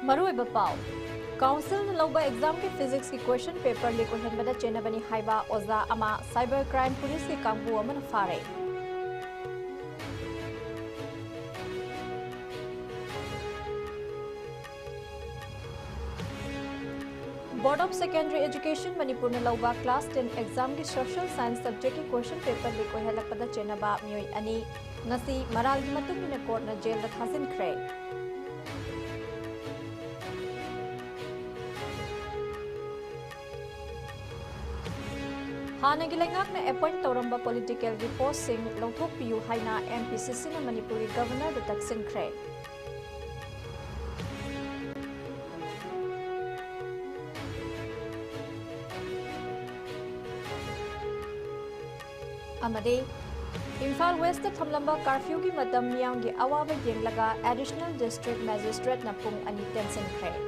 मरुइबा पाउ काउंसिल न लौबा एग्जाम के फिजिक्स की क्वेश्चन पेपर लीक होहनबदा चेनबनी हाइबा ओजा अमा साइबर क्राइम पुलिस के कांगबु अमन फारे board of secondary education Manipur न लौबा क्लास 10 एग्जाम की सोशल साइंस सब्जेक्ट की क्वेश्चन पेपर लीक होहलकपदा चेनबा मियोय अनि ngasi maral gi matung ni court na jail da thasin khre हाना की लेंगाक ने अपॉइंट तौरंबा पॉलिटिकल की पोस्ट सिंह लौथोक पियु हाइना एमपीसीसी ने मणिपुरी गवर्नर द तक्सिन खरे अमदे इम्फाल वेस्ट थमलंबा कर्फ्यू की मतम मियांग की अवाब येंगलगा एडिशनल डिस्ट्रिक्ट मैजिस्ट्रेट न पुंग अनि टेंशन खरे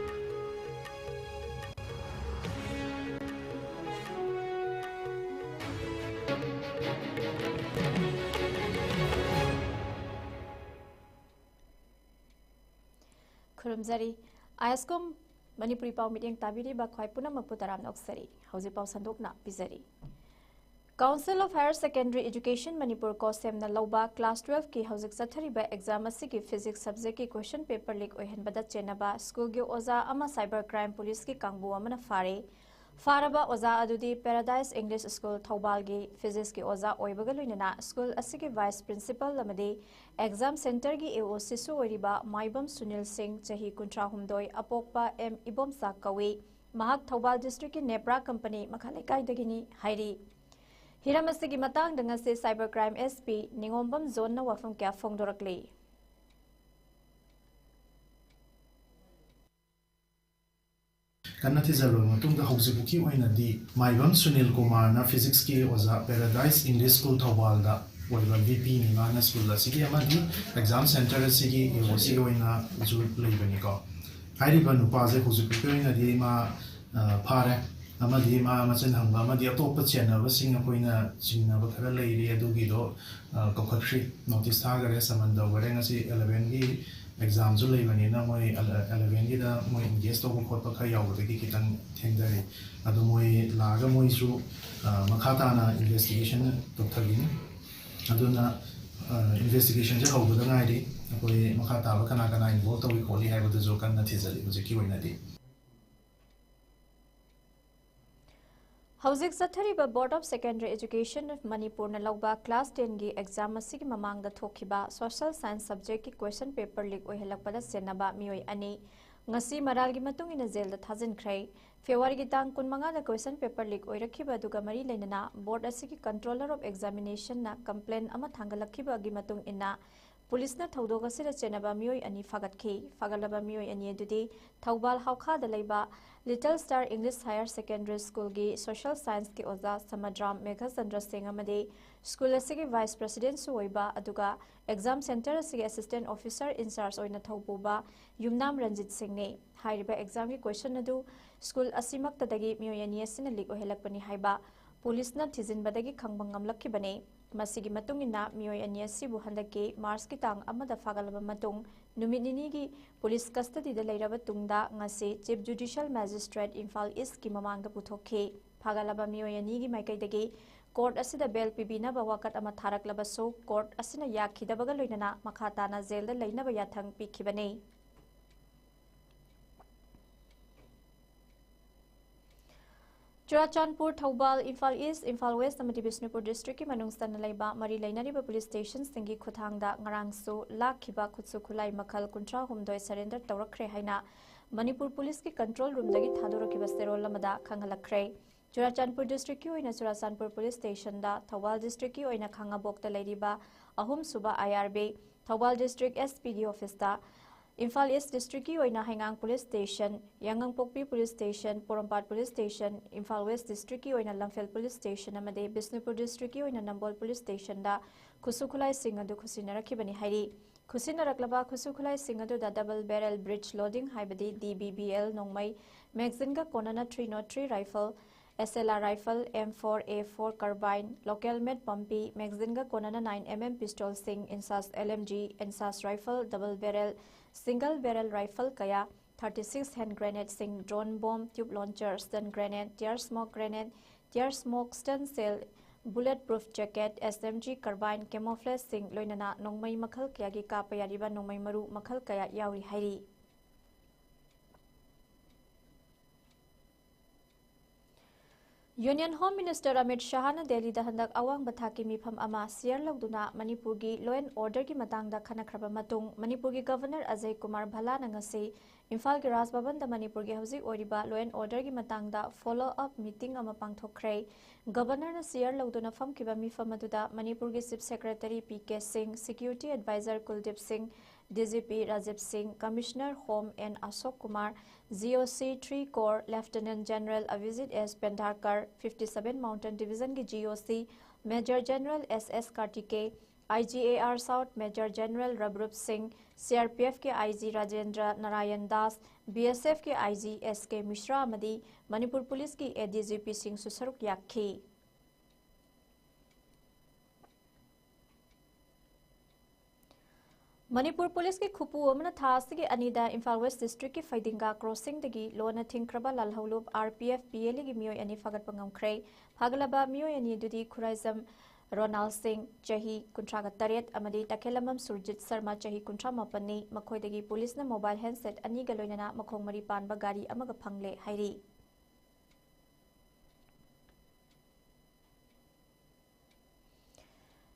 खुरमजरी ISCOM मणिपुरी पाउ मीटिंग ताबिरी बा ख्वाइ पुनमक पुतराम नक्सरी हौजी पाउ संदोकना पिजरी council of higher secondary education Manipur को सेमना लौबा क्लास 12 की हौजिक सथरीबा एग्जाम असि की फिजिक्स सब्जेक्ट की क्वेश्चन पेपर लीक ओहनबदा चेनबा स्कूल के ओजा अमा साइबर क्राइम पुलिस की कांगबु अमना फारबा ओजा अदुदी पैराडाइज इंग्लिश स्कूल थौबाल की फिजिक्स की ओजा ओइबगा लोइनना स्कूल असि की वाइस प्रिंसिपल अमदे एग्जाम सेंटर की एओसी सु ओरिबा माइबम सुनील सिंह चाही 38 अपोकपा एम इबोमसा कवे महाक थौबाल डिस्ट्रिक्ट की नेप्रा कंपनी मखालेकाइदगिनी हाइरी हिरमसे की मतंग दंगसे cyber crime SP Ningombam John न वफम क्या फोंगदोरकले कन्नथि जलो मतुंग हौजिबुकी ओइनदी माइबम सुनील कुमार ना फिजिक्स की ओजा पैराडाइज इंग्लिश स्कूल थौबाल दा ओइबा वीपी निमाना स्कूल असिगी अमदी एग्जाम सेंटर असिगी एओसी ओइना जु लेबनी को हाइरिबा नुपाजे हौजिबुकी ओइनदी मा फारे अमदी मा मचन हंबा अमदी अतोप चेनबसिंग अखोइना चिंगनब खरा लेइरि अदुगिदो कखख्री नोटिस थागरे समन दवरे ngasi 11 की एग्जाम जो लेबनी ना मोय 11 की दा मोय इंगेज तो खोप खा यावदगी कितंग थेंगदरी अदु मोय लागा मोय सु मखाताना इन्वेस्टिगेशन तोथगिनी अदुना इन्वेस्टिगेशन जे हौबदा गाइरि अखोय मखाताबा कना कना इन्वॉल्व तोइ खोली हाइबदु जो कन्ना थिजली हुजिकी ओइनादी हौजिक सथरीबा board of secondary education of Manipur न लौबा क्लास 10 की एग्जाम असि की ममांग द थोखिबा सोशल साइंस सब्जेक्ट की क्वेश्चन पेपर लीक ओहलकपदा सेनबा मियोय अनि ngasi maral gi matung ina jail da thajin khrai February gi tang 15 da question paper leak oirakhiba duga mari leinana board asigi controller of examination na complaint ama thangalakhiba gi matung ina police ना थौदोग असिदा चेनबा मियोय अनि फागतखि फागलबा मियोय अनि अदुदि थौबाल हाउखा द लैबा little star English higher secondary school की सोशल साइंस के ओजा समद्राम मेघचंद्र सिंह अमदे स्कूल असिगी वाइस प्रेसिडेंट सुइबा अदुगा एग्जाम सेंटर असिगी असिस्टेंट ऑफिसर इंचार्ज ओइना थौबुबा युमनाम रंजित सिंह ने हाइरिबा एग्जाम की क्वेश्चन अदु स्कूल असिमक्तदगी मियोय अनि असिना लीक ओहेलकपनि हाइबा पुलिस ना थिजिनबदगी खंगबा ngamlakkhibane मसिगी मतुंगिना मियोय अनि असिबु हंदके मार्च की तांग अमदा फागलबा मतुंग नुमित निनी की पुलिस कस्टडी द लैरबा तुंगदा ngasi chief judicial magistrate Imphal east की ममांग द पुथोखे फागलबा मियोय अनि गी माइकैदगी कोर्ट असिदा बेल पिबिना बवाकत अमा थारकलबा सो कोर्ट असिना याखिदबगा लोइनना मखाताना जेल द लैनबा याथंग पिखिबने चुराचानपुर थौबाल इम्फाल ईस्ट इम्फाल वेस्ट अमदी बिष्णुपुर डिस्ट्रिक्ट की मनुंगस्तन लैबा मरी लैनरिबा पुलिस स्टेशन सिंगी खुथांगदा ngarangsु लाखिबा खुत्सु खुलाई मखल 38 सरेंडर तौरखरे हाइना मणिपुर पुलिस की कंट्रोल रूम दगी थादोरखिबा सेरोल लमदा खंगलखरे चुराचानपुर डिस्ट्रिक्ट की ओइना चुराचानपुर पुलिस स्टेशन दा थौबाल डिस्ट्रिक्ट की ओइना खांगाबोकता लैरिबा अहुम सुबा IRB Thoubal district SPD office दा इम्फाल ईस्ट डिस्ट्रिक्ट की ओइना Heingang police station Yangangpokpi police station Porompat police station Imphal west district की ओइना लमफेल पुलिस स्टेशन अमदे बिष्णुपुर डिस्ट्रिक्ट की ओइना नंबोल पुलिस स्टेशन दा खुसुखुलाई सिंह अदु खुसिनरखिबनि हाइरी खुसिनरक्लबा खुसुखुलाई सिंह अदु दा डबल बैरल ब्रिज लोडिंग हाइबदि DBBL नोंमै मैगजीन का कोनाना 303 rifle SLR rifle M4A4 carbine local made पंपी मैगजीन का कोनाना 9mm पिस्टल सिंह INSAS LMG INSAS rifle double barrel single barrel rifle कया 36 hand grenade sing, drone bomb, tube launcher, stun grenade, tear smoke, stun cell, bulletproof jacket, SMG carbine, camouflage sing, loinana nongmai makhal kaya gi kapa yariba nongmai maru makhal kaya yauri hairi. Union Home Minister Amit Shah na Delhi da handak awang bathaki mifam ama siar lagduna Manipur gi law and order gi matangda khanakraba matung Manipur gi Governor Ajay Kumar Bhala na ngasi Imphal gi Raj Bhavan da Manipur gi hauji oriba law and order gi matangda follow up meeting ama pangthokre Governor na siar lagduna famkiba mifam aduda Manipur gi Chief Secretary PK Singh, Security Advisor Kuldeep Singh, DGP Rajiv Singh, Commissioner Home N Ashok Kumar, GOC 3 Corps Lieutenant General Avijit S Pendharkar, 57 Mountain Division ki GOC Major General SS Kartike, IGAR South Major General Rabrup Singh, CRPF ke IG Rajendra Narayan Das, BSF ke IG SK Mishra amadi Manipur Police ki ADGP Singh susaruk yakhi. Manipur Police ki khupu amna thas ki anida Imphal West District ki Faidinga crossing dagi lona thingkraba lalhaulup RPF PL gi mioi ani fagat pangam khrei phaglaba mioi ani dudi khuraizam Ronald Singh chahi kuntraga taret amadi takelamam Surjit Sharma chahi kuntra mapani makhoi dagi police na mobile handset ani ga loinana makhong mari panba gari amaga phangle hairi.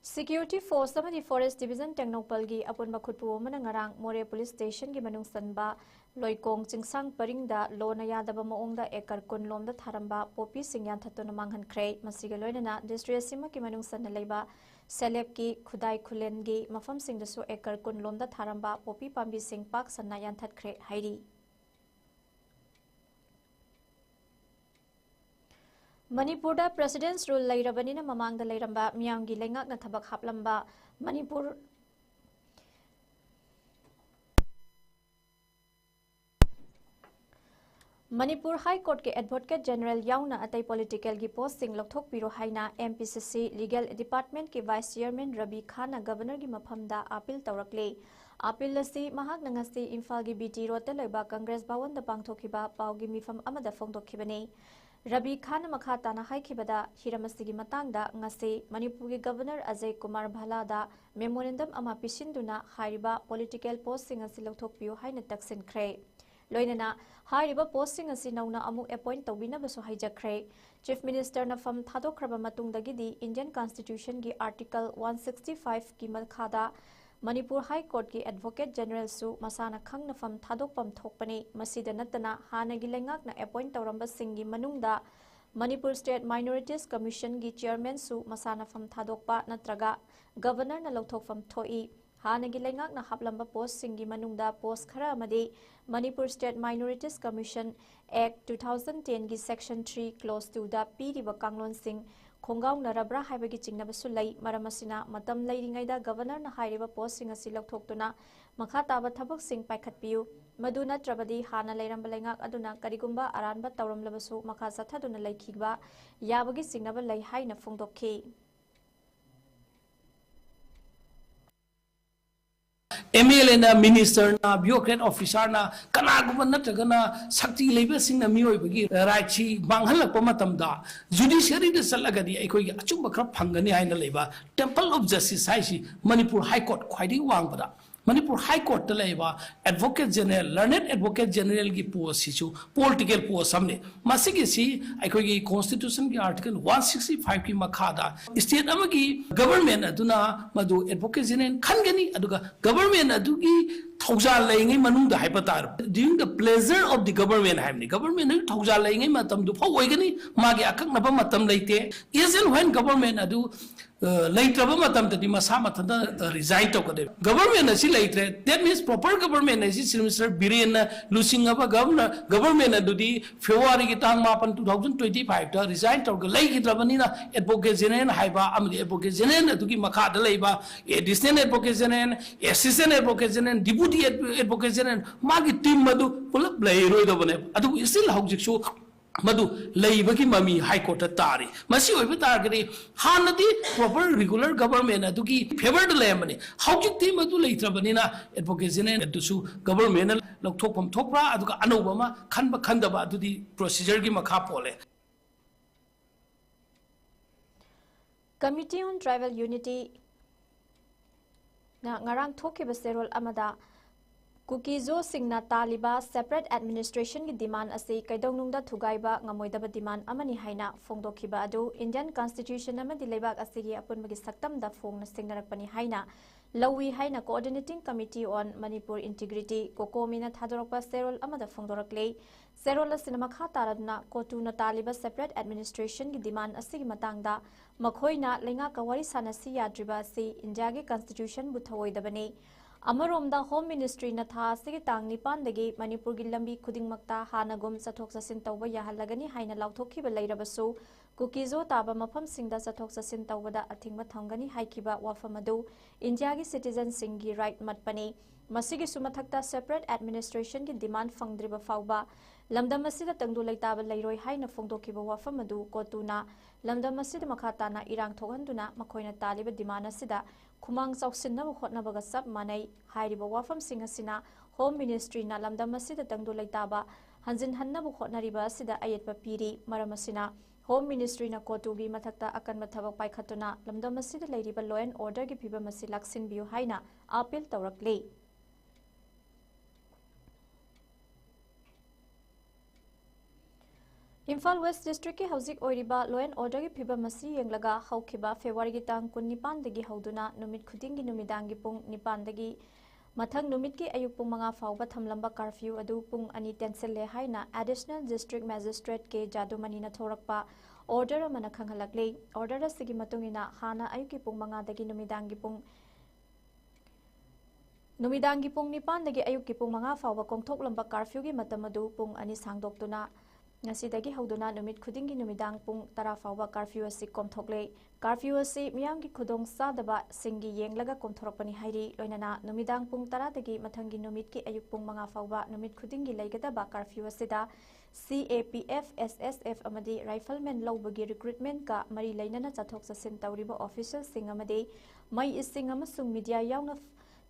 Security Force amadi Forest Division Technopal gi apun makhutpu mana ngarang More Police Station gi manung sanba loikong chingsang paringda lona yadaba maongda ekar kun lomda tharamba popi singyan thatuna manghan khrei masiga loinana district sima ki manung sanna leiba selep ki khudai khulen gi mafam singda so ekar kun lomda tharamba popi pambi sing pak sanna yan that khrei hairi. Manipur da President's Rule lairabani na mamang da lairamba miyamgi lengak na thabak haplamba Manipur High Court ke Advocate General yauna atai political gi posting lokthok piro haina MPCC Legal Department ke Vice Chairman Rabi Khan na Governor gi maphamda appeal tawrakle appeal lasi mahak nangasi Imphal gi BT Road ta leba Congress Bhawan da pangthokiba pawgi mifam amada phongdokhibani Rabi Khan makha tana haikibada hiramasigi matangda ngasi Manipur gi Governor Ajay Kumar Bhala da memorandum ama pisinduna hairiba political posting asi lokthokpiu haina taksin khrei loinana hairiba posting asi nauna amuk appoint tawbina baso haijakre Chief Minister na fam thadokraba matungdagi di Indian Constitution gi Article 165 ki makhada Manipur High Court ki Advocate General su masana khang na fam thadokpam thokpani masida natana hanagi lengak na appoint tawramba singi manungda Manipur State Minorities Commission gi Chairman su masana fam thadokpa natraga Governor na lokthokfam thoi hanagi lengak na haplamba post singi manungda post khara amadi Manipur State Minorities Commission Act 2010 gi Section 3 Clause 2 da piriba kanglon sing Khongaung narabra haibagi chingnaba sulai maramasina matam leiringaida Governor na hairiba post sing asi lokthokuna makha taba thabak sing paikhatpiu madu natrabadi hana leiramba lengak aduna karigumba aranba tawramlabasu makha sathaduna laikhiba yabagi singnaba lei haina phongdokhi MLA na minister na bureaucrat officer na kanaguma natragana sakti leba singna mioi bagi right chi manghalakpa matamda judiciary da salagadi aikoi achumba khra phangani haina leba temple of justice haisi Manipur High Court khwaidi wangbada Manipur High Court ta leba Advocate General Learned Advocate General gi post sichu political post samne masigi si aikoi gi constitution gi article 165 ki makhada state amagi government aduna madu Advocate General khangani aduga government adugi thawjal laingai manungda haipatar during the pleasure of the government haimni government thawjal laingai matam du phawoigani magi akaknaba matam leite is and when government adu leitraba matam tadi masa matanda resign tokade government asi leitre that means proper government asi Mr. Biren losing aba government adudi February ki tang 8 2025 ta resign tokga leigidrabani na Advocate General haiba amdi Advocate General adugi makha da leiba additional Advocate General assistant Advocate General deputy Advocate General magi team madu pulap leiroi da bane adu still haujik so मधु लेबगी ममी high court तारी मसी ओइब तारगरी हानदी proper regular government अदुगी favour द लेमनी हौजिकती मधु लेत्रबनिना एडवोकेसी ने दुसु गवर्नमेंट लौथोकम थोकरा अदुगा अनौबमा खनब खंदबा अदुदी प्रोसीजर की मखा पोले Committee on Tribal Unity na ngarang thokiba serol amada Kukizo singna taliba separate administration ki demand ase kaidongnungda thugaiba ngamoidaba demand amani haina phongdokhiba adu Indian Constitution amadi leibak asigi apunmagi saktamda phongna singnarakpani haina lawi haina Coordinating Committee on Manipur Integrity kokomina thadorokpa serol amada phongdorakle serol asina makha taradna kotuna taliba separate administration ki demand asigi matangda makhoina lenga kawari sanasi yadriba ase India ki Constitution bu thawoidabani Amaromda Home Ministry na tha sigi tang nipan dagi Manipur gi lambi khudingmakta hanagum chathok chasin tawba yahalagani haina lauthokhiba leirabasu Kukizo taba mafam singda chathok chasin tawbada athingba thangani haikhiba wafam adu India gi citizen singi right matpani masigi sumathakta separate administration gi demand fangdriba fawba lamdam asida tangdu leitaba leiroi haina phongdokhiba wafam adu kotuna lamdam asida makhata na irang thoghanduna makhoina taliba demand asida khumang chausinna hotnabaga sab manai hairiba wafam singasina Home Ministry na lamdam asida tangdu leitaba hanjin hannabu hotnariba asida ayetba piri maramasina Home Ministry na kotugi mathakta akanma thabak paikhatuna lamdam asida leiriba law and order gi phibam asi laksin biu haina appeal tawrakle Imphal West District ki hauzik oiriba law and order gi phibam asi yenglaga haukhiba February gi tang 19 dagi hauduna numit khuding gi numidang gi pung 9 dagi mathang numit ki ayuk pung 5 fawba thamlamba curfew adu pung ani tensel le haina Additional District Magistrate ke Jadumani na thorakpa order amana khanghalakle order asigi matungina hana ayuk ki pung 5 dagi numidang gi pung 9 dagi ayuk ki pung 5 fawba kongthok lamba curfew gi matamadu pung ani sangdoktuna Nasidagi hauduna numit khudingi numidang pung 10 fawba curfew asi komthokle curfew asi miyam gi khudong sadaba singi yenglaga komthorakpani hairi loinana numidang pung 10 dagi mathangi numit ki ayuk pung 5 fawba numit khudingi leigadaba curfew asida CAPF SSF amadi rifleman lawbagi recruitment ka mari leinana chathok chasin tawriba official sing amadi mai ising amasung media yauna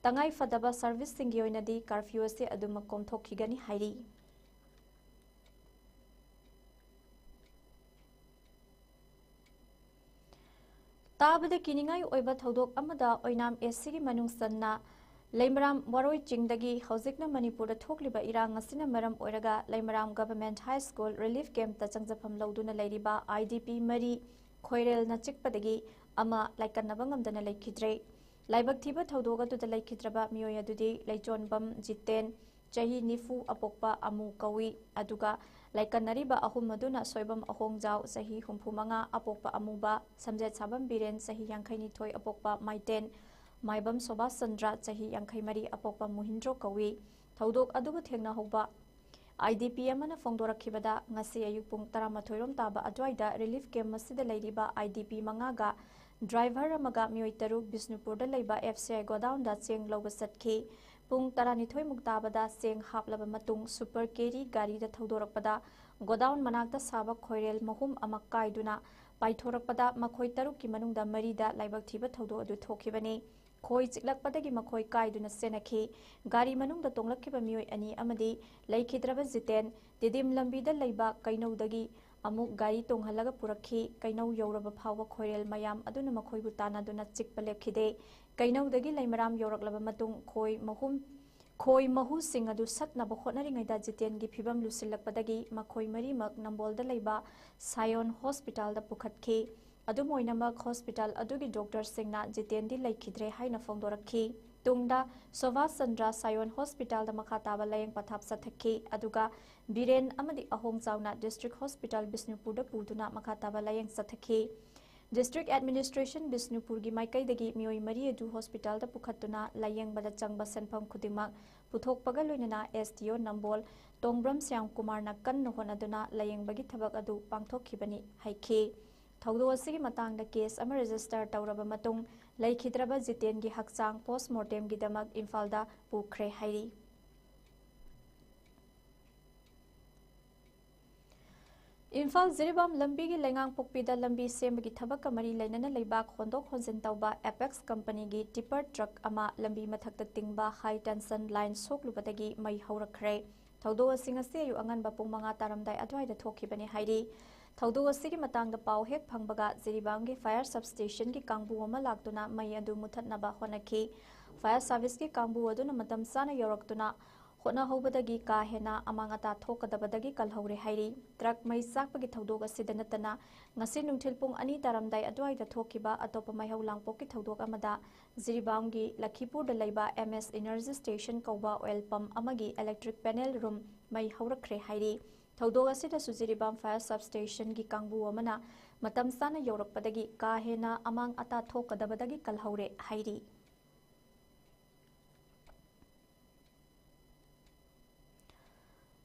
tangai fadaba service singi oinadi curfew asi aduma komthokhigani hairi Tabada kiningai oiba thodok amada oinam SC gi manung sanna Leimaram Waroi Chingdagi hauzikna Manipur da thokliba irang asina maram oiraga Leimaram Government High School Relief Camp ta changjafam lauduna leiriba IDP mari khoirel na chikpadagi ama laikannaba ngamdana leikidre laibak thiba thodoga tu da leikidraba miyoy adudi leichonbam jiten chahi nifu apokpa amu kawi aduga laikannariba ahum maduna soibam ahongjau sahi humphumanga apokpa amuba samjet sabam biren sahi yangkhaini thoi apokpa maiten maibam soba sandra sahi yangkhai mari apokpa muhindro kawi thodok adubu thengna hoba IDP amana phongdorakhibada ngasi ayuk pung 13 rom taba adwaida relief camp masida leiriba IDP mangaga driver amaga mioi taruk Bisnupur da leiba FCI godown da cheng loba satki pung 12 muktabada seng haplaba matung super carry gari da thodorappada godown manakta saba khoirel mahum amak kaiduna paithorappada makhoi taruk ki manungda mari da laibak thiba thodo adu thokhibani khoi chiklakpadagi makhoi kaiduna senakhi gari manungda tonglakhiba mioi ani amadi leikhidraba jiten didim lambi da leiba kainodagi amuk gari tonghalaga purakhi kainau yoraba phawa khoirel mayam aduna makhoi bu tanaduna chikpa lekhide kainodagi leimaram yoraklaba matung khoi mahu sing adu satnaba hotnaringai da jiten gi phibam lusilakpadagi makhoi mari mak nambol da leiba Sion Hospital da pukhatki adu moinamak hospital adugi doctor singna jiten di leikhidre haina phongdorakhi tungda Sova Sandra Sion Hospital da makhataba layeng pathap sathakhi aduga Biren amadi ahong chauna District Hospital Bisnupur da puduna makhataba layeng sathakhi District Administration Bisnupur gi maikai dagi mioi mari edu hospital da pukhatuna layeng bada changba senpham khudimak puthokpaga loinana STO Nambol Tongbram Syam Kumar na kan honaduna layeng bagi thabak adu pangthokhibani haikhi thaudo asigi matangda case ama register tawraba matung laikhidraba jiten gi hakchang postmortem gi damak Imphal da pukre hairi Imphal Jiribam लंबी की लेंगांग पोकपीदा लंबी सेमबगी थबक मरी लेनना लेबाक होंदोक होंजिन तौबा apex company की tipper truck अमा लंबी मथक्ता तिंगबा high tension line सोकलुबदगी मई हौरखरे थौदो using असे अयु अंगनबा पुंग मंगा तारमदाय अद्वाइदा थोखिबने हाइरी थौदो असिगी मतांगदा पाव हेक फंगबगा जिरीबाम की फायर सबस्टेशन की कांगबू अमा लाक्तुना मई अदु मुथतनबा होनखी फायर सर्विस की कांगबू अदुना मतम साना यौरक्तुना होना होबदगी का हेना अमांगता थोकदबदगी कलहौरे हाइरी truck May साकपगी थौदोक असिदा नतना ngasi nungthil pung ani taramdai adwaida thokiba atopa maihau langpok ki thodok amada Jiribam gi Lakhipur da laiba MS Energy Station kauba oil pump amagi electric panel room mai haurakre hairi thodok asida Jiribam fire substation gi kangbu amana matam sana yorakpadagi ka hena amang ata thokadabadagi kalhaure hairi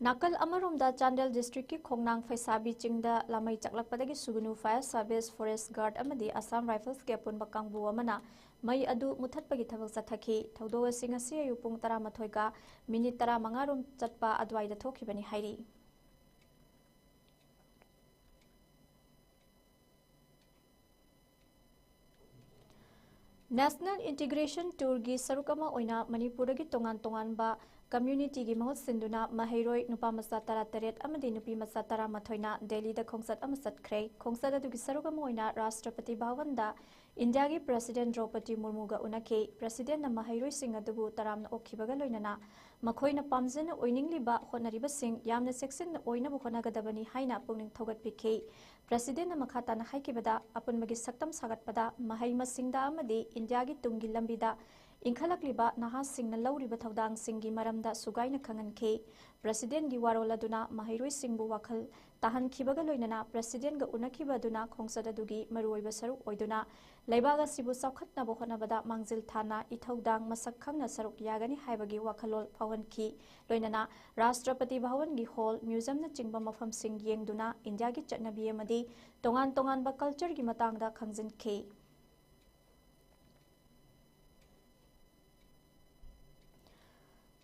Nakal Amarumda Chandel District ki Khongnang Faisabi Chingda Lamai Chaklakpadagi Sugunu Fire Service Forest Guard Amadi Assam Rifles ke Apun Bakangbu Amana Mai Adu Muthatpagi Thabak Sathaki Thodo Singasi Yupung Taramathoiga Minute Tara Mangarum Chatpa Adwaida Thokibani Hairi National Integration Tour gi Sarukama Oina Manipur gi Tongan ba Community gi mahut sinduna Mahairoi Nupa Masa Tara Teret Amadi Nupi Masa Tara Mathoina Delhi da Khongsat Amasat Khrei Khongsat adu gi Sarukama Oina Rashtrapati Bhavan da India gi President Draupadi Murmu ga unake President na Mahairoi sing adubu taramna okhibaga loinana Makhoina pamjana oiningliba honariba sing yamna section na oina bu khonagadabani haina pungning thogat pikhe President na makhata na haikibada apunmagi saktam sagatpada mahai masingda amadi India gi tungi lambida Inkhalakliba nahasing na lauriba thaudang singi maramda sugaina khangankhe President gi warola duna Mahairoi singbu wakhal tahan khibaga loinana President ga unakhiba duna khongsada dugi maruoiba saruk oiduna leibaga sibu saukhatna bo honabada mangjil thana ithaudang masak khangna saruk yagani haibagi wakhalol phawankhi loinana Rashtrapati Bhavan gi hall museum na chingba mafam sing yengduna India gi chatnabi amadi tongan ba culture gi matangda khangjinkhe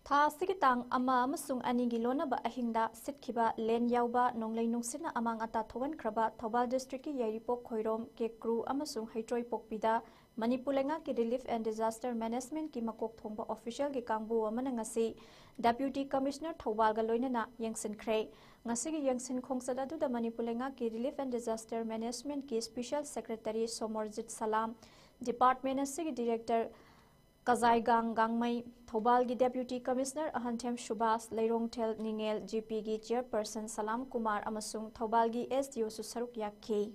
Tha sigitang ama amasung anigi lonaba ahingda sitkiba len yauba nonglei nungsina amang ata thowan kraba Thobal district ki Yairipok Khoirom ke crew amasung Haitroi Pokpida Manipulenga ki relief and disaster management ki makok thongba official ki kangbu amana ngasi deputy commissioner Thobal ga loinana yengsin khrei ngasi gi yengsin khongsada du da Manipulenga ki relief and disaster management ki special secretary Somorjit Salam department asigi director Kazai Gangmai Thobal gi Deputy Commissioner Ahanthem Shubhas Leirongthel Ningel GP gi Chairperson Salam Kumar amasung Thobal gi SDO su saruk yakhi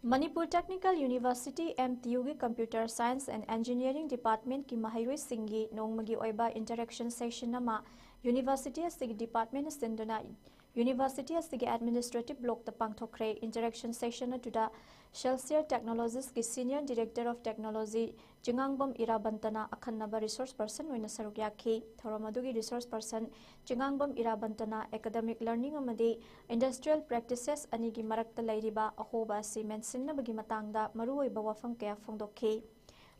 Manipur Technical University MTU gi Computer Science and Engineering Department ki Mahairoi Singhi nongmagi oiba interaction session nama University asigi department sinduna University asigi administrative block ta pangthokre interaction session atuda Shelsier Technologies ki Senior Director of Technology Chingangbom Irabantana akhanaba resource person oina saruk yakhi thoromadugi resource person Chingangbom Irabantana academic learning amadi industrial practices anigi marakta lairiba ahoba si mensinnabagi matangda maruoiba wafam kaya phongdokhi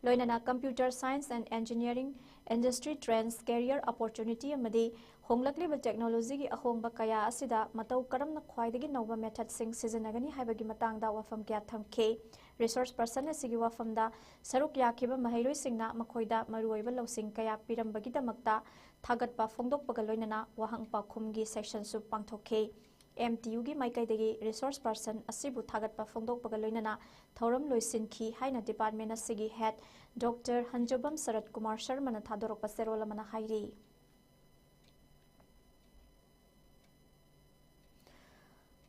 loinana computer science and engineering industry trends career opportunity amadi honglakliba technology gi ahongba kaya asida matau karamna khwaidagi nova method sing sijanagani haibagi matangda wafam kya thamkhe resource person asigi wafamda saruk yakhiba mahairoi singna makhoida maruoiba losing kaya pirambagi damakta thagatpa phongdokpaga loinana wahang pakhumgi section su pangthokhe MTU gi maikaidagi resource person asibu thagatpa phongdokpaga loinana thoram loisinki haina department asigi head Dr. Hanjobam Sarat Kumar Sharma na thadorokpa serola mana hairi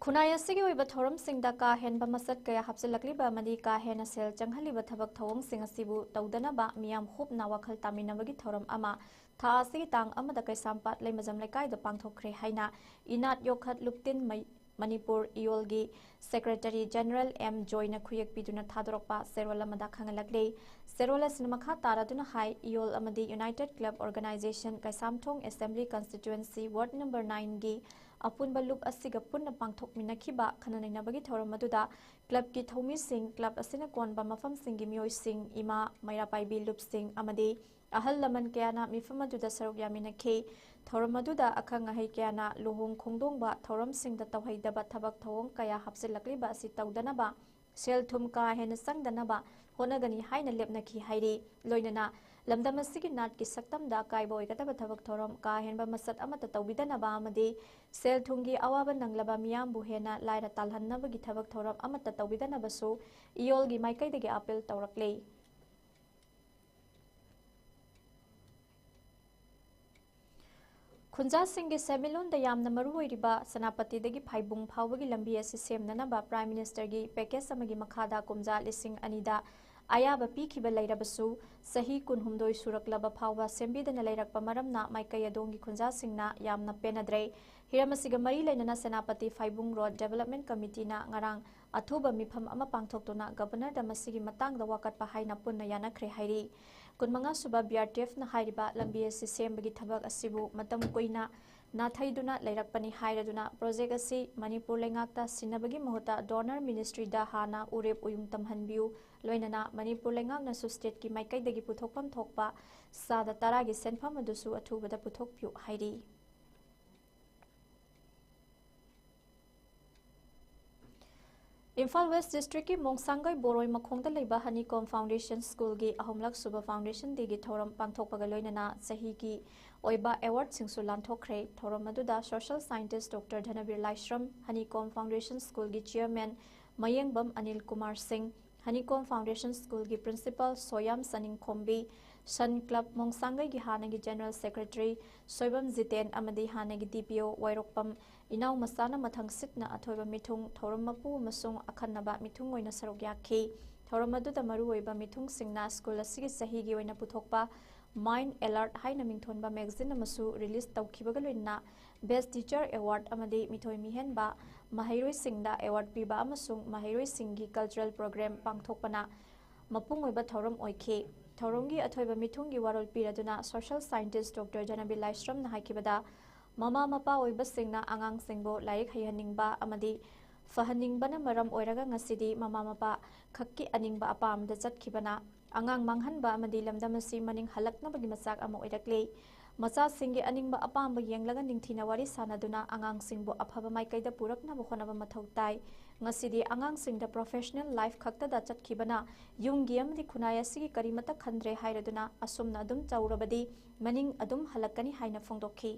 Khunaya sigi oiba thoram singda ka henba masat kaya hapsilakliba amadi ka hena sel changhaliba thabak thawong sing asibu tawdana ba miyam hupna wakhal taminabagi thoram ama tha asigi tang amada kaisampat leimajam lekai da pangthokre haina inat yokhat luktin Manipur Iolgi Secretary General M Joyna Khuyak Piduna Thadorokpa Serola Mada Khangalakle Serola Sinamakha Taraduna Hai Iol Amadi United Club Organization Kaisamthong Assembly Constituency Ward number 9 gi Apun Balup Asiga Punna Pangthok Minakhiba Khananainabagi Thoramaduda Club ki Thomi Singh Club Asina Konba Mafam Singi Miyoi Singh Ima Mairapai Bi Lup Singh Amadi ahal laman kayana mifam aduda saruk yaminakhi thoram aduda akhang ahai kayana luhung khongdongba thoram singda tawhaidaba thabak thawong kaya hapsilakliba asi tawdanaba sel thum ka hena sangdanaba honagani haina lepnakhi hairi loinana lamdam asigi nat ki saktamda kaiba oigataba thabak thoram ka henba masat amata tawbidanaba amadi sel thungi awaba nanglaba miyambu hena laira talhannabagi thabak thoram amata tawbidanabasu iyolgi maikaidagi apel tawraklei खुंजा सिंह सेमिलोन यामना मरुओइरिबा सनापति दगी फाइबुंग फावगी लंबी असि सेमननबा प्राइम मिनिस्टर गी पैकेज समगी मखादा कुमजा लिसिंग अनिदा अयाबा पीखिबा लैरबसु सही कुनहुमदोय सुरकलबा फावबा सेम्बिदना लैरकपा मरमना माइकई अदोंगी खुंजा सिंगना यामना पेनद्रे हिरमसिगा मरी लैनना सेनापति फाइबुंग रोड डेवलपमेंट कमिटीना ngarang अथुबा मिफम अमा पांगथोक्तोना गवर्नर दा मसिगी मतंगदा वाकटपा हाइना पुन्ना यानाख्रे हाइरी कुनमंगा सुबा बीआरटीएफ ना हाइरिबा लंबी असि सेमबगी थबक असिबु मतम कोइना नाथैदुना लैरकपनि हाइरदुना प्रोजेक्ट असि मणिपुर लेंगाकता सिनबगी महुता डोनर मिनिस्ट्री दा हाना उरेप उयुंग तमहनबिउ लोइनना मणिपुर लेंगाकना सु स्टेट की माइकैदगी पुथोकपम थोकपा सादा तरागी सेनफम अदुसु अथुबदा पुथोकपिउ हाइरी इम्फाल वेस्ट डिस्ट्रिक्ट की मोंगसांगई बोरोई मखोंगदा लेबा हनीकॉम फाउंडेशन स्कूल की अहुमलक सुबा फाउंडेशन दी थौरम पांगथोकपगा लोइनना सही की ओइबा अवार्ड सिंगसु लांथोखरे थौरम अदुदा social scientist doctor Dhanbir Laishram honeycomb foundation school की chairman Mayangbam Anil Kumar Singh honeycomb foundation school की प्रिंसिपल सोयाम सनिंग खोम्बी सन क्लब मोंगसांगई की हानगी जनरल सेक्रेटरी सोयबम जितेन अमदी हानगी डीपीओ वैरोकपम इनाउ मसाना मथंग सिटना अथोइबा मिथुंग थौरम मपु मसुंग अखन्नबा मिथुंग ओइना सरुक याखी थौरम अदुदा मरु ओइबा मिथुंग सिंगना स्कूल असिगी सहीगी ओइना पुथोकपा माइंड अलर्ट हाइना मिंगथोनबा मैगजीन अमसु रिलीज तौखिबगा लोइना बेस्ट टीचर अवार्ड अमदी मिथोइ मिहेनबा महैरोइ सिंगदा अवार्ड पीबा अमसुंग महैरोइ सिंगी कल्चरल प्रोग्राम पांगथोकपना मपुंग ओइबा थौरम ओइखे थौरमगी अथोइबा मिथुंगी वारोल पीरदुना सोशल साइंटिस्ट डॉक्टर जनबी लाइश्रम हाइकिबदा ममा मपा ओइबसिंगना आंगांगसिंगबो लाइक हैहनिंगबा अमदी फहनिंगबना मरम ओइरगा ngasidi ममा मपा खक्की अनिंगबा अपामदा चटखिबना आंगांग मांगहनबा अमदी लमदमसी मनिंग हलकनबगी मचाक अमा ओइरकले मचा सिंगे अनिंगबा अपामबा येंगलगा निंगथिना वारी सानादुना आंगांगसिंगबो अफबा माइकैदा पुरकनबा होनबा मथौ ताई ngasidi आंगांगसिंगदा प्रोफेशनल लाइफ खक्तदा चटखिबना युंगी अमदी खुनाय असिगी करिमता खंद्रे हाइरदुना असुमना अदुम चौरबदी मनिंग अदुम हलकनी हाइना फोंदोखी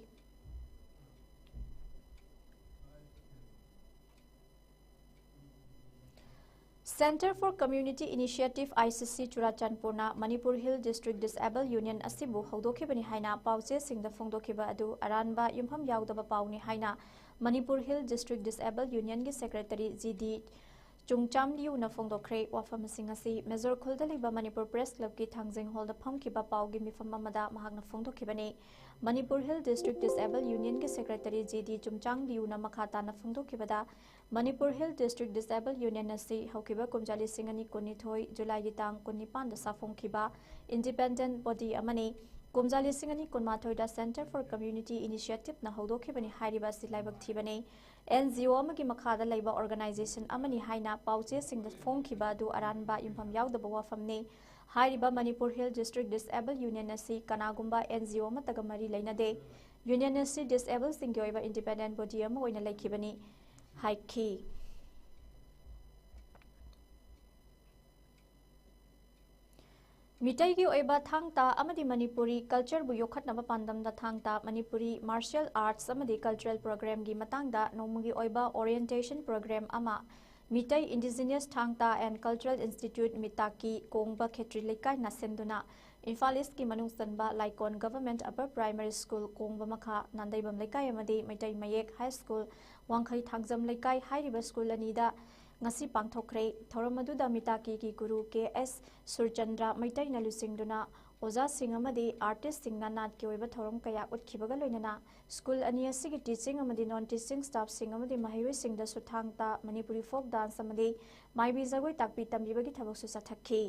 Center for Community Initiative ICC Churachandpurna Manipur Hill District Disabled Union asibu haudokhibani haina pauche singda phongdokhiba adu aranba yumpham yaudaba pauni haina Manipur Hill District Disabled Union gi Secretary GD Chungcham Liu na phongdokhre wafam singasi Major Khulda liba Manipur Press Club ki Thangjing Hall da phamkiba paugi mifam amada mahakna phongdokhibani Manipur Hill District Disabled Union ki Secretary GD Chungcham Liu na makhata na phongdokhibada Manipur Hill District Disabled Union asi haukiba kumjali singani kunithoi July gi tang 19 da safongkiba independent body amani kumjali singani kunmathoi da Center for Community Initiative na haudokhibani hairiba silaibak thibani NGO amagi makhada leiba organization amani haina pauche singda phongkiba du aranba impham yaudaba wafamne hairiba Manipur Hill District Disabled Union asi kanagumba NGO mataga mari leinade Union asi disabled singgi oiba independent body ama oina leikhibani हाइकी मिटाई की ओइबा थांगता अमदी Manipuri culture बु योखतनबा पांदमदा Thangta Manipuri martial arts अमदी cultural programme की मतंगदा नोमुगी ओइबा ओरिएंटेशन प्रोग्राम अमा Meitei indigenous Thangta and cultural institute मिताकी कोंगबा खेत्री लेकाय नासेंदुना इम्फाल ईस्ट की मनुंग सनबा लाइकोन government upper primary school Kongba मखा नंदैबम लेकाय अमदी मिटाई मयेक हाई स्कूल वांखै थांगजम लेकाय हाइरिबा स्कूल अनीदा ngasi pangthokre thoramadu da mitaki ki guru KS Surchandra maitai na lusingduna oja sing amadi artist sing na nat ki oiba thoram kaya utkhibaga loinana school ani asigi teaching amadi non teaching staff sing amadi mahiroi sing da suthangta manipuri folk dance amadi maibi jagoi takpi tambibagi thabak su sathakhi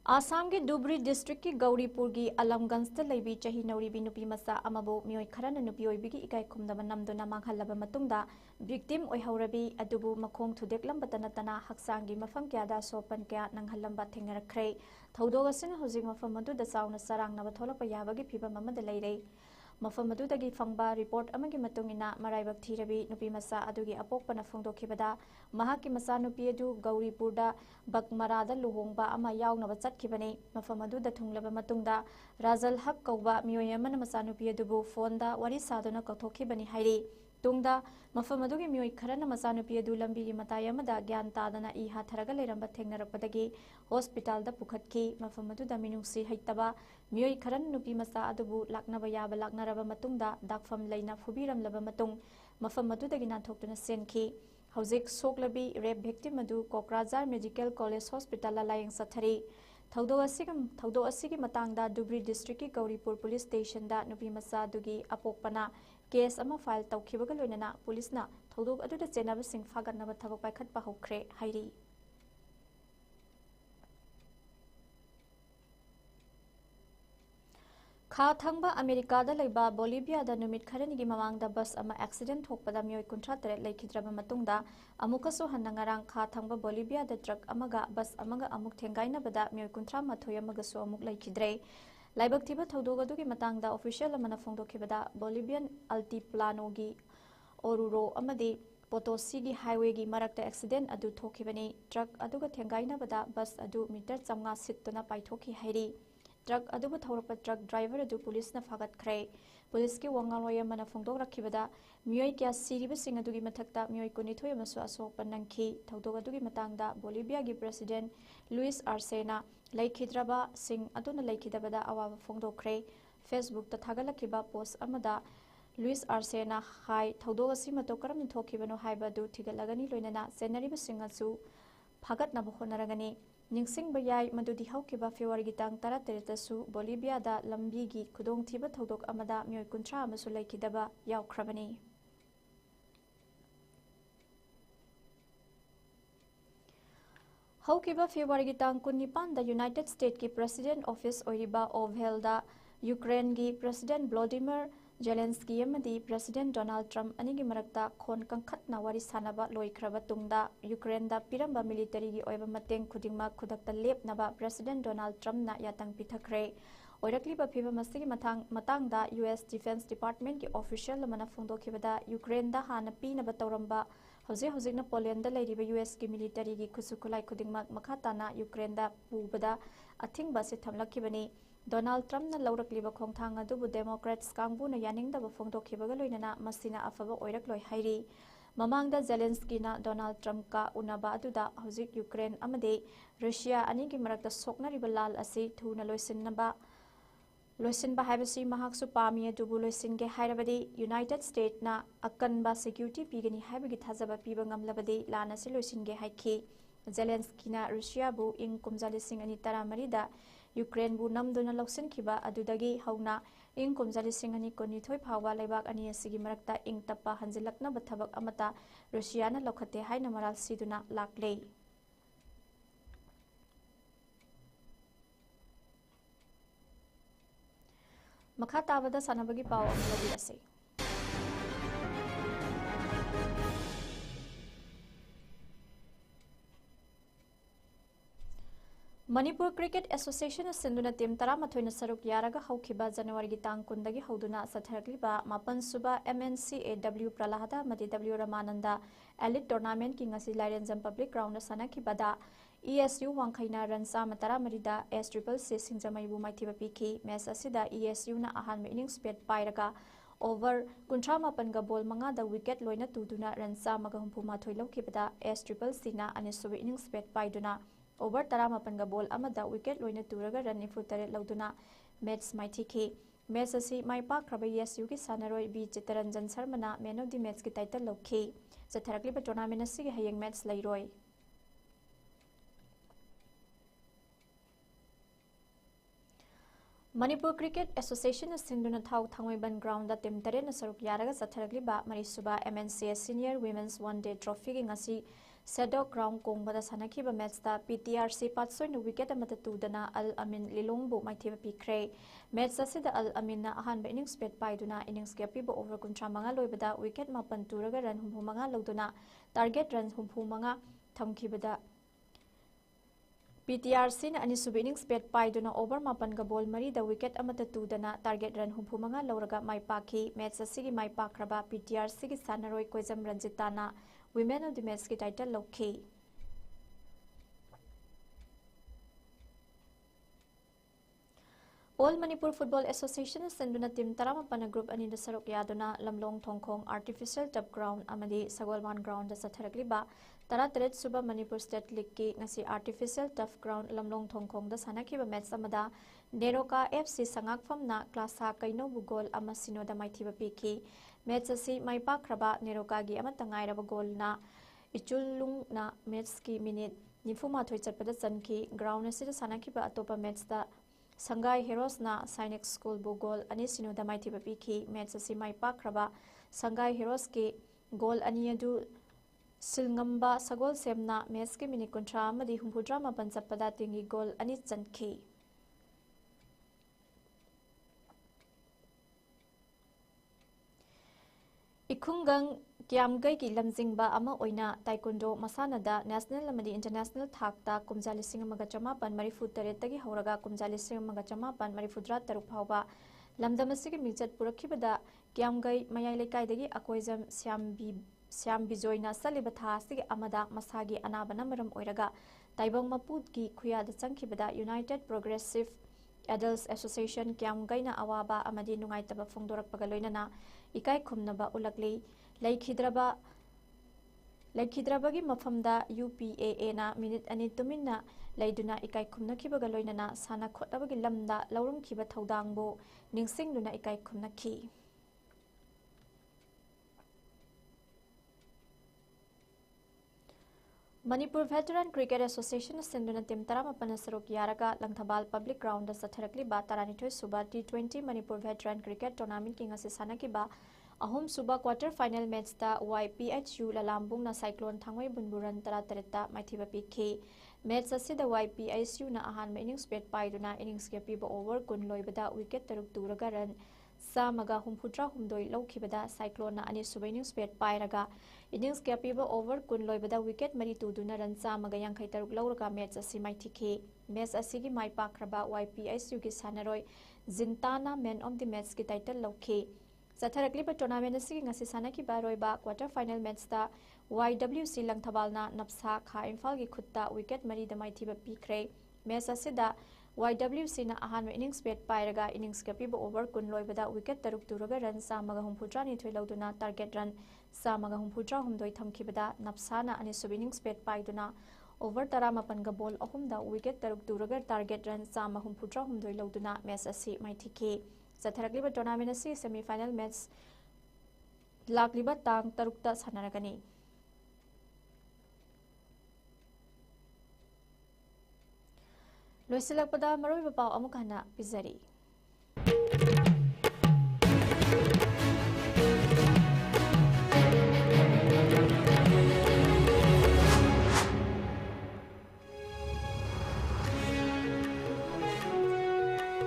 Assam के Dhubri district की गौरीपुर की अलमगंज लेबी चाही नौरीबी नुपी मचा अमबो मियोय खरन नुपी ओइबिगी इकाय खुमदब नमदुना मांगहलब मतुंगदा victim ओइहौरबी अदुबु मखोंग थुदेकलंब तनतना हक्सांगी मफम क्यादा सोपन क्या नंगहलंब थेंगरखरे थौदोग असिना हुजिक मफम मदुदा चावना सरांगनब थोलप याबगी फिबम अमद लेरे मफम मदुदगी फंगबा report अमगी मतुंगिना मराइबक थीरबी नुपी मचा अदुगी अपोकपना फोंदोखिबदा महाकी मचा नुपी अदु गौरीपुरदा बकमरादा लुहोंगबा अमा यावनब चटखिबने मफम अदुदा थुंगलब मतुंगदा राजल हक कौबा मियोय अमन मचा नुपी अदुबु फोनदा वारी सादुना कथोखिबनी हाइरे तुंगदा मफम अदुगी मियोय खरना मचा नुपी अदु लंबीगी मताय अमदा ज्ञान तादना इ हाथरगा लेरंबा थेंगनरपदगी हॉस्पिटल दा पुखतखि मफम अदुदा मिनुंगसी हैतबा मियोय खरन नुपी मचा अदुबु लाकनबा याबा लाकनरबा मतुंगदा दाकफम लेना फुबीरमलबा मतुंग मफम अदुदगी नाथोक्तुना सेनखि हौजिक सोकलबी रेप भिक्टिम अदु कोकराझार मेडिकल कॉलेज हॉस्पिटल लायंग सथरी थौदो असिगी मतंगदा धुबरी डिस्ट्रिक्ट की गौरीपुर पुलिस स्टेशन दा नुपी मचा दुगी अपोकपना केस अमा फाइल तौखिबगा लोइनना पुलिसना थौदोक अदुदा चेनाबसिंग फागतनबा थबक पाइखतपा हौख्रे हाइरी खा थंगबा अमेरिकादा लेबा बोलिवियादा नुमित खरनिगी ममांगदा बस अमा एक्सीडेंट थोकपदा मियोय 53 लेखिद्रबा मतुंगदा अमुकसु हन्नंगारांग खा थंगबा बोलिवियादा ट्रक अमगा बस अमगा अमुक थेंगाइनबदा मियोय 53 अमगसु अमुक लेखिद्रे लाइबक थिबा थौदोग अदुगी मतंगदा ऑफिशियल अमना फोंदोखिबदा बोलिवियन अल्टीप्लानोगी ओरुरो अमदी पोटोसीगी हाईवेगी मरक्ता एक्सीडेंट अदु थोखिबनी ट्रक अदुगा थेंगाइनबदा बस अदु मीटर 50 सित्तुना पाइथोखि हाइरी ट्रक अदुबु थौरप ट्रक ड्राइवर अदु पुलिसना फागतखरे पुलिस की वंगालोय अमना फोंदोक रखिबदा मियोय क्या सिरिबसिंग अदुगी मथक्ता मियोय 12 अमसु असोक पनंखि थौदोक अदुगी मतंगदा बोलिविया की प्रेसिडेंट लुइस आर्सेना लेखिद्रबा सिंग अदुना लेखिदबदा अवाबा फोंदोखरे फेसबुक ता थागलखिबा पोस्ट अमदा लुइस आर्सेना हाई थौदोक असि मतो करम थोखिबनो हाइबदु थिगलगनी लोइनना सेनरिबसिंग असु फागतनब होनरगनी निंगसिंग बयाई मदुदी हौकिबा फेब्रुवारी तांग 13 बोलिवियादा लंबीगी खुदोंथिबा थौदोक अमदा मियोय 30 अमसु लेखिदबा यावख्रबनी हौकिबा फेब्रुवारी तांग 19 दा यूनाइटेड स्टेट की प्रेसिडेंट ऑफिस ओइरिबा ओवहेलदा यूक्रेन की प्रेसिडेंट व्लादिमीर जेलेंस्की अमदी प्रेसिडेंट डोनाल्ड ट्रम्प अनिगी मरक्ता खोन कंखतना वारी सानबा लोइख्रबा तुंगदा यूक्रेन दा पिरंबा मिलिटरी की ओइबा मतेंग खुदिंगमा खुदक्ता लेपनबा प्रेसिडेंट डोनाल्ड ट्रम्प ना यातंग पिथखरे ओइरक्लिबा फिबा मसिगी मतंगदा यूएस डिफेंस डिपार्टमेंट की ऑफिशियल मना फोंदोखिबदा यूक्रेन दा हाना पीनबा तौरंबा हौजिक पोलैंड लेरिबा यूएस की मिलिटरी की खुसुखुलाई खुदिंगमा मखाताना यूक्रेन दा पुबदा अथिंगबा से थमलखिबनी डोनाल्ड ट्रम्प लौरक्लिबा खोंथांग अदुबु डेमोक्रेट्स कांगबुना यानिंगदबा फोंदोखिबगा लोइनना मसिना अफबा ओइरक्लोय हाइरी ममांगदा जेलेंस्कीना डोनाल्ड ट्रम्प का उनबा अदुदा हौजिक यूक्रेन अमदे रशिया अनिगी मरक्ता सोकनरिबा लाल असि थुना लोइसिनबा हाइबसि महाकसु पामी अदुबु लोइसिनगे हाइरबदि यूनाइटेड स्टेट्सना अकनबा सिक्युरिटी पीगनी हाइबगी थाजबा पीबा ngamlabadi लान असि लोइसिनगे हाइखि जेलेंस्कीना रशियाबु इंग कुमजालिसिंग अनि तरामरीदा यूक्रेन बु नमदुना लौसिनखिबा अदुदगी हौना इंग कुमजालिसिंग अनि कोनिथोय फावा लेबाक अनि असिगी मरक्ता इंग तप्पा हंजिलकनबा थबक अमता रशियाना लौखते हाइना मराल सिदुना लाक्ले मखा ताबदा सानबगी पाव अमलबी असे मणिपुर क्रिकेट एसोसिएशन सिंधुना टीम 13 सरुक यारगा हौखिबा जनवरी की तांग 10 दगी हौदुना सथरक्लिबा 9 सुबा MNCAW प्रलाहदा मदि W रमानंदा एलिट टूर्नामेंट की ngasi लाइरेंजम पब्लिक ग्राउंड सनखिबदा ESU वांखैना रनसा मतरा मरिदा SCCC सिंजमैबु माइथिबा पिखि मैच असिदा ESU ना अहान इनिंग्स पेट पाइरगा ओवर 59 गा बॉल 5 दा विकेट लोइना तुदुना रनसा मगा 34 लौखिबदा SCCC ना अनिसुबा इनिंग्स पेट पाइदुना ओवर 13 गा बॉल अमदा विकेट लोइना तुरगा रन 93 लौदुना मैच माइथिखि मैच असि माइपाख्रबा ESU की सानरोय बी चितरंजन शर्मना मैन ऑफ द मैच की टाइटल लौखि चथरक्लिबा टूर्नामेंट असि हयेंग मैच लैरोय मणिपुर क्रिकेट एसोसिएशन सिंधुना थाउ थांगोइबन ग्राउंड दा टीम 13 सरुक यारगा चथरक्लिबा मरिसुबा MNCA senior women's one day trophy की ngasi Sedok ground kongbada sanakiba matchda PTRC patsoina wicket amata tudana Al Amin Lilongbu maithiba pikre. Match asida Al Aminna ahanba innings bet paiduna innings ke piba over kuntra manga loibada wicket mapan turaga run humpu manga loduna target runs humpu manga thamkibada PTRC na anisubi innings bet paiduna over mapan ga ball mari da wicket amata tudana target run humpu manga loraga mai pakhi. Match asigi mai pakraba PTRC gi sanaroi koizam ranjitana Women of the Match ki title lokhi. All Manipur Football Association senduna team Taramapana group ani da sarok yaduna Lamlong Thongkhong Artificial Turf Ground amadi Sagolwan Ground da satharakliba Taratret Suba Manipur State League ki ngasi Artificial Turf Ground Lamlong Thongkhong da sanakiba match amada Neroka FC Sangakfamna Klasa Kaino Bugol ama Sinoda maithiba piki. Match asi mai pakraba Neroka gi amata ngairaba goal na Ichulung na match ki minute nifumathoi chatpada chanki ground asida sanakiba atopa match da Sangai Heroes na Sainik School Bugol ani Sinoda maithiba piki. Match asi mai pakraba Sangai Heroes ki goal ani adu Silngamba Sagol Semna match ki minute kontra amadi humpudra mapan chappada tingi goal ani chanki. Ikhungang Kiamgai ki lamjingba ama oina taekwondo masanada national amadi international thakta kumjalising amaga chamapan marifu taretagi hauraga kumjalising amaga chamapan marifudra taruk phawba lamdamasigi michat purakhibada Kiamgai mayai lekaidagi akoizam Syam Bijoyna saliba thasigi amada masagi anabana maram oiraga taibang maput ki khuyada changkhibada United Progressive Adults Association Kiamgai na awaba amadi nungaitaba phongdorakpaga loinana ikai khumnaba ulakli Laikhidrabagi mafamda UPAA na minute ani tuminna laiduna ikai khumnakhibaga loinana sana khotabagi lamda laurumkhiba thaudangbo ningsingduna ikai khumnakhi. Manipur Veteran Cricket Association senduna team Taramapana sarok yaraga Langthabal Public Ground da satharakli ba Taranithoi Suba T20 Manipur Veteran Cricket Tournament ki ngasi sanakiba Ahum Suba quarter final match da YPHU Lalambung na Cyclone Thangwai Bunburan Taratareta maithiba pikhi. Match asida YPHU na ahanba innings bet paiduna innings ke piba over kun loibada wicket taruk turaga run Samaga humputra humdoi laukibada Cyclone na ani suba innings bet pairaga innings ke piba over kun loibada wicket mari tuduna run Samaga yankhai taruk lauraga match asi maithikhi. Match asigi mai pakraba YPHU ki sanaroi Zintana Man of the Match ki title laukhi. Satharakliba tournament asigi ngasi sanaki baroiba quarter final match da YWC Langthabalna Napsa Kha Imphal gi khutta wicket mari da maithiba pikre. Match asida YWC na ahan innings bet pairaga innings ka piba over kun loibada wicket taruk turaga run Samaga humputra ni thoi lauduna target run Samaga humputra humdoi thamkhibada Napsa na ani sub innings bet paiduna over taramapan ga ball ahumda wicket taruk turaga target run Sama humputra humdoi lauduna match asi maithiki. Satharakliba tournament asi semi final match lakliba tang tarukta sanaragani. Loisilakpada maroi pau amuk hana pizari.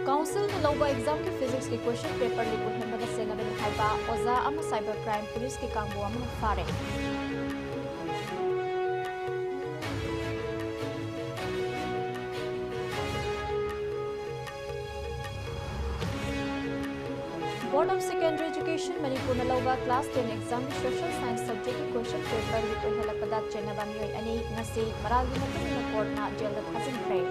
Council na lauba exam ki physics ki question paper li ko hemba se na ben haiba oza ama cyber crime police ki kangbo am fare. Board of Secondary Education Manipur na lauba class 10 exam ki social science subject ki question paper li ko helakpada chenaba mioi ani ngasi maral gi matung na court na jail da thazin kray.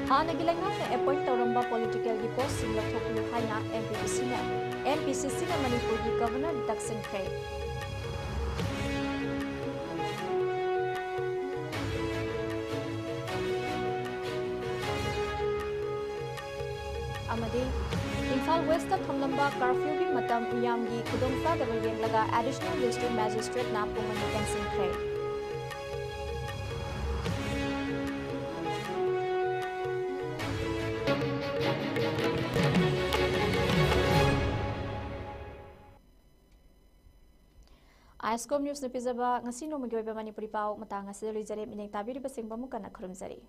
Hanagilanga na appoint Tauramba political ki post sing lathoklu haina MPCC na Manipur ki governor Daksin Kray. Amadi Imphal West ta thamlamba curfew ki matam miyam gi khudongsa da yenglaga additional district magistrate na pumani Daksin Kray. ISCOM News na pizaba ngasi no magiba Manipuri pau matang asili jare mineng tabiri basing pamukana khurumjari.